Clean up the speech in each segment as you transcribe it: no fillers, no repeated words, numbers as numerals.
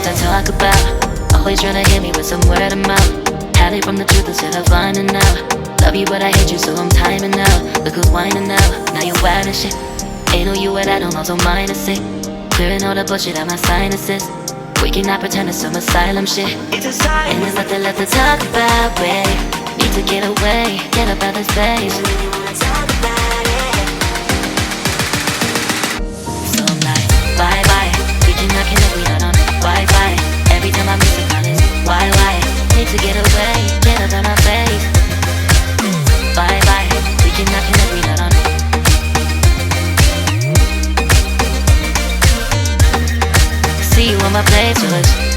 lot to talk about. Always trying to hit me with some word of mouth. Hide from the truth instead of finding out. Love you but I hate you so I'm timing out. Look who's whining now, now you wild and shit. Ain't no you at I don't also minus it. Clearing all the bullshit out my sinuses. We cannot pretend it's some asylum shit. It's a sign. And there's nothing left to talk about, babe. Need to get away, get up out this place. So I'm like, bye bye. We cannot connect, we not on Wi-Fi. Every time I miss a call it's why? Need to get away, get up out my face. Bye bye. We cannot connect, we not on. See you on my playlist.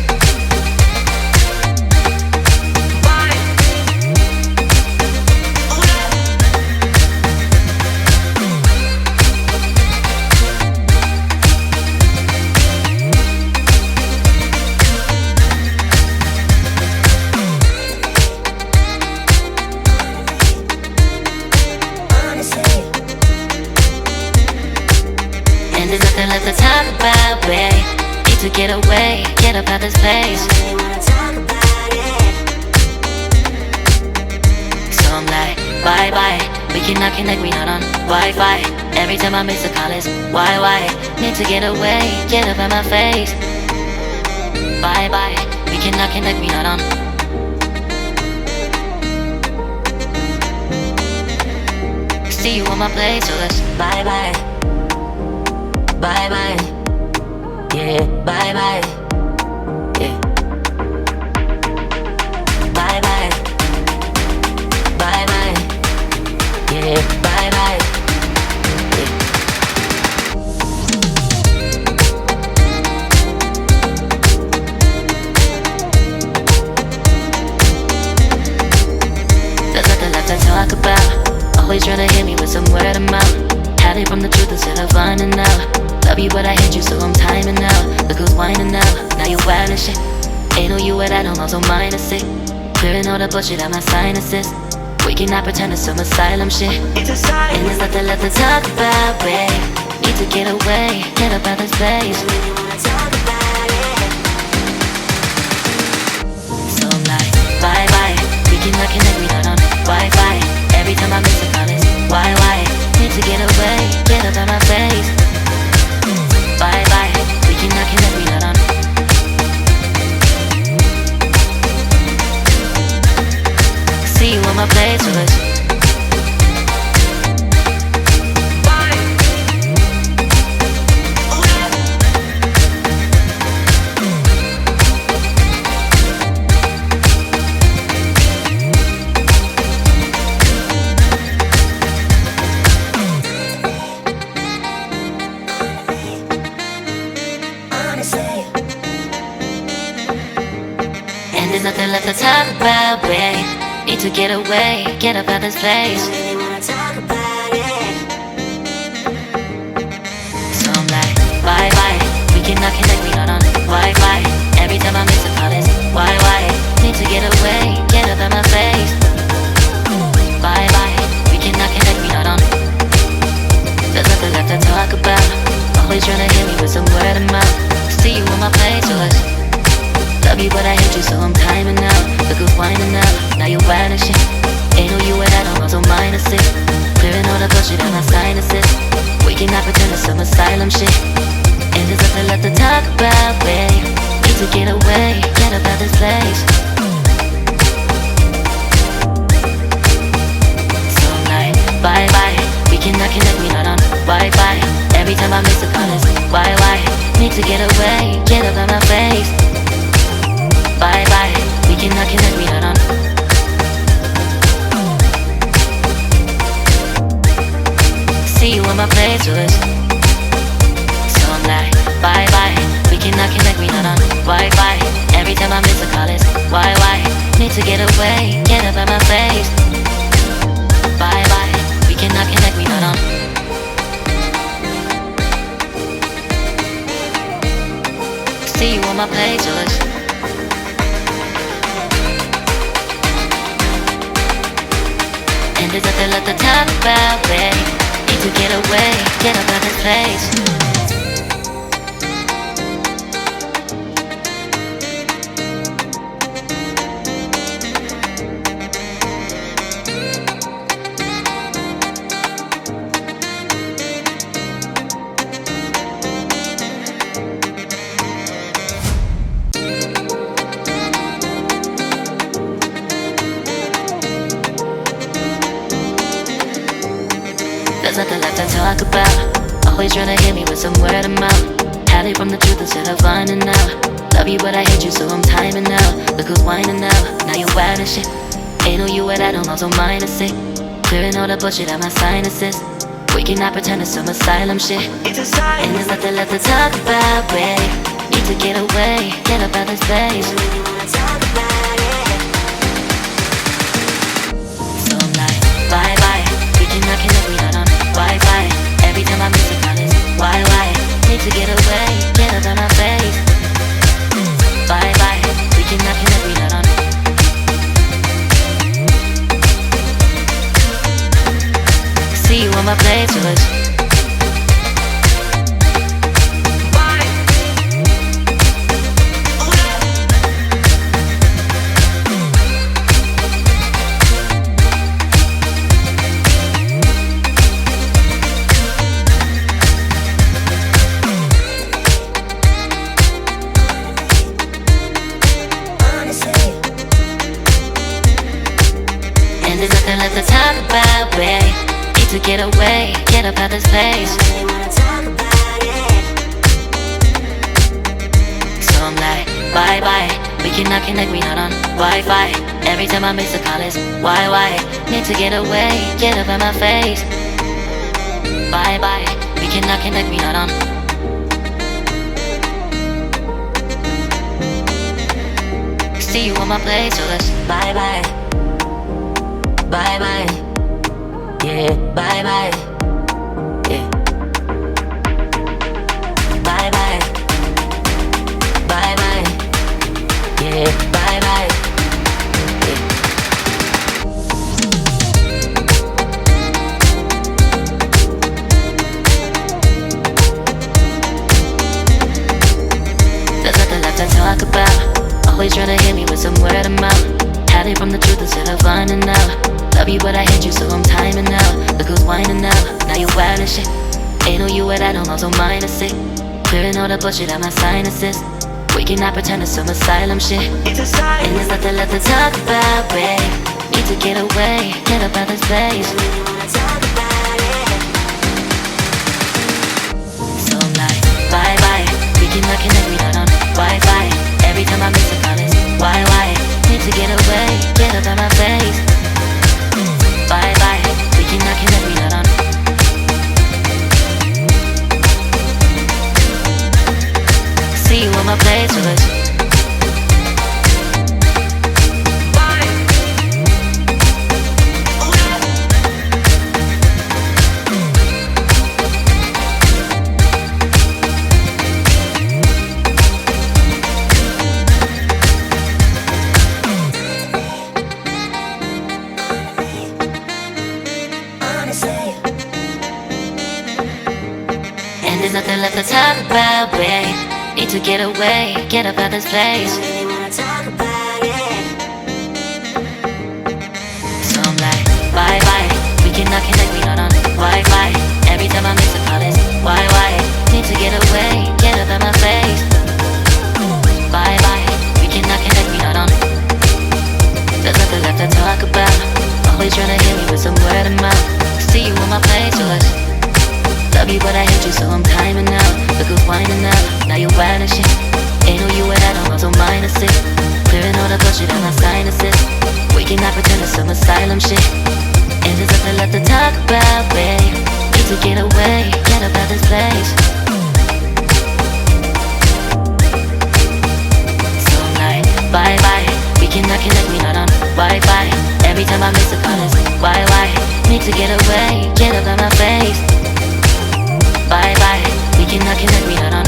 And there's nothing left to talk about, babe. Need to get away, get up out this place. So I'm like, bye bye. We cannot connect, we not on Wi-Fi. Every time I miss a call it's why? Need to get away, get up out my face. Bye bye. We cannot connect, we not on. See you on my place, so let's bye bye. Bye bye, yeah, bye bye, yeah. Bye bye, bye bye, yeah, bye bye, yeah. There's nothing left to talk about. Always trying to hit me with some word of mouth. Hide from the truth instead of finding out. Love you but I hate you so I'm timing out. Look who's whining now, now you wild and shit. Ain't no you at I don't also minus it. Clearing all the bullshit out my sinuses. We cannot pretend it's some asylum shit. It's a sign. And there's nothing left to talk about, babe. Need to get away, get up out this place. So I'm like, bye bye. We cannot connect, we not on Wi-Fi. Every time I miss a call it's why? Need to get away, get up out my face. Bye bye, we cannot connect, we not on. See you on my playlist. And there's nothing left to talk about, babe. Need to get away, get up out this place. So I'm like, bye bye. We cannot connect, we not on Wi-Fi. Every time I miss a call it's why? Need to get away, get up out my face. Bye bye. We cannot connect, we not on. There's nothing left to talk about. Always trying to hit me with some word of mouth. See you on my playlist. Love you but I hate you so I'm timing out. Look who's whining now, now you wild and shit. Ain't no you at I don't also minus it. Clearing all the bullshit out my sinuses. We cannot pretend it's some asylum shit. And there's nothing left to talk about, babe. Need to get away, get up out this place. So I'm like, bye bye. We cannot connect, we not on Wi-Fi. Every time I miss a call it's why? Need to get away, get up out my face. Bye bye, we cannot connect, we not on. See you on my playlist. So I'm like, bye bye. We cannot connect, we not on Wi-Fi. Every time I miss a call it's why? Need to get away, get up out my face. Bye bye, we cannot connect, we not on. See you on my playlist. And there's nothing left to talk about, babe. Need to get away, get up out this place. There's nothing left to talk about. Always trying to hit me with some word of mouth. Hide from the truth instead of finding out. Love you but I hate you so I'm timing out. Look who's whining now, now you wild and shit. Ain't no you at I don't know, so minus it. Clearing all the bullshit out my sinuses. We cannot pretend it's some asylum shit. It's a sign. And there's nothing left to talk about, babe. Need to get away, get up out this place. So I'm like, bye bye. We cannot connect, we not on Wi-Fi. Every time I miss a call it's why? Need to get away, get up out my face. Bye bye. We cannot connect, we not on. See you on my playlist. And there's nothing left to talk about, babe. To get away, get up out this place. So I'm like, bye bye. We cannot connect, we not on Wi-Fi. Every time I miss a call it's why? Need to get away, get up out my face. Bye bye. We cannot connect, we not on. See you on my place, so let's bye bye. Bye bye. Yeah, bye bye. Yeah. Bye bye. Bye bye. Yeah, bye bye. Yeah. There's nothing left to talk about. Always trying to hit me with some word of mouth. Hiding from the truth instead of finding out. Love you but I hate you so I'm timing out. Look who's whining now, now you wild and shit. Ain't no you at I don't know, so minus it. Clearing all the bullshit out my sinuses. We cannot pretend it's some asylum shit. It's a sign. And there's nothing left to talk about, babe. Need to get away, get up out this place. So I'm like, bye bye. We cannot connect, we not on Wi-Fi. Every time I miss a call it's why? Need to get away, get up out my face. Bye bye, we cannot connect, we not on. See you on my playlist. And there's nothing left to talk about, babe. Need to get away, get up out this place. So I'm like, bye bye. We cannot connect, we not on Wi-Fi. Every time I miss a call it's why? Need to get away, get up out my face. Bye bye. We cannot connect, we not on. There's nothing left to talk about. Always trying to hit me with some word of mouth. See you on my playlist. Love you but I hate you so I'm timing out. Look who's whining now, now you wild and shit. Ain't no you at I don't know, so minus it. Clearing all the bullshit out my sinuses. We cannot pretend it's some asylum shit. And there's nothing left to talk about, babe. Need to get away, get up out this place. So I'm like, bye bye. We cannot connect, we not on Wi-Fi. Every time I miss a call it's why? Need to get away, get up out my face. Bye bye, we cannot connect, we not on.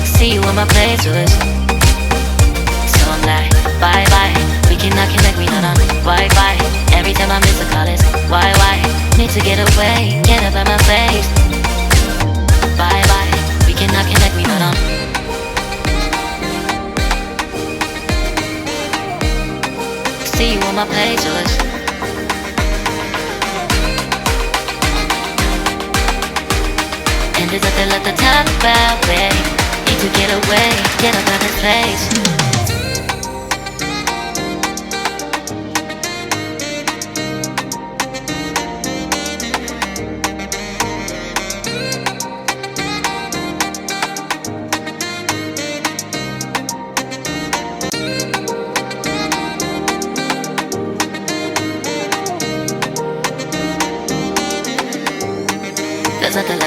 See you on my playlist. So I'm like, bye bye. We cannot connect, we not on Wi-Fi. Every time I miss a call it's why? Need to get away, get up out my face. Bye bye, we cannot connect, we not on. See you on my playlist. And there's nothing left to talk about, babe. Need to get away, get up out this place.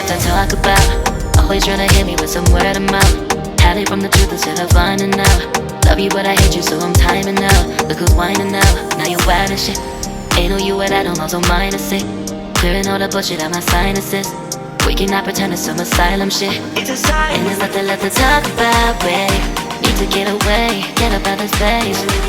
left to talk about. Always trying to hit me with some word of mouth. Hide from the truth instead of finding out. Love you but I hate you so I'm timing out. Look who's whining now, now you wild and shit. Ain't no you at I don't also minus it. Clearing all the bullshit out my sinuses. We cannot pretend it's some asylum shit. It's a sign. And there's nothing left to talk about, babe. Need to get away, get up out of space.